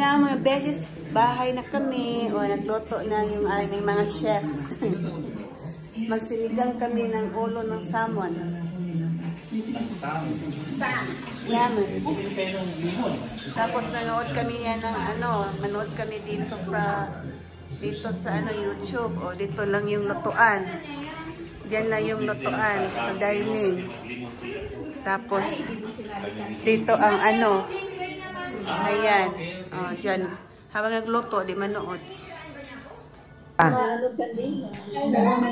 nga mga beses, bahay na kami o nagluto na yung aming mga chef. Magsinigang kami ng ulo ng salmon. Salmon. Tapos nanood kami yan ng manood kami dito sa YouTube o dito lang yung lutuan. Diyan lang yung lutuan sa dining. Tapos dito ang ayan. Diyan. Habang nagluto, di manood.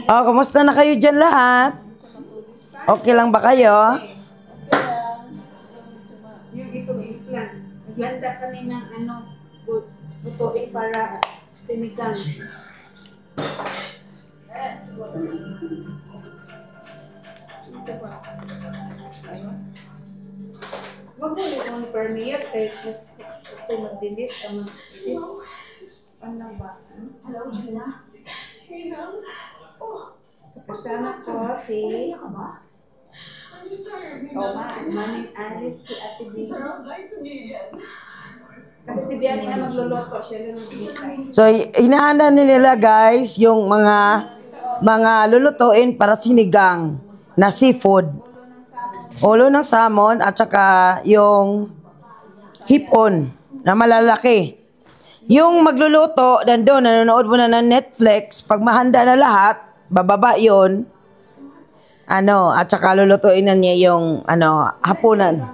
Kumusta na kayo dyan lahat? Okay lang ba kayo? Yung itong implant. Naglanda kami ng lutuin para sinigang. Wag mo yung permit kay kasi ito mag-delete ka mag-delete. Ano ba? Hello, Gina. Kasama ko si Maning Alice, si Ate B. Kasi si Biani na magluluto, siya lang magbibigay. So, hinahanda nila guys yung mga lulutuin para sinigang na seafood. Ulo ng salmon at saka yung hipon na malalaki. Yung magluluto, nandun, nanonood mo na ng Netflix, pag mahanda na lahat, bababa yun. At saka lulutuin na niya yung hapunan.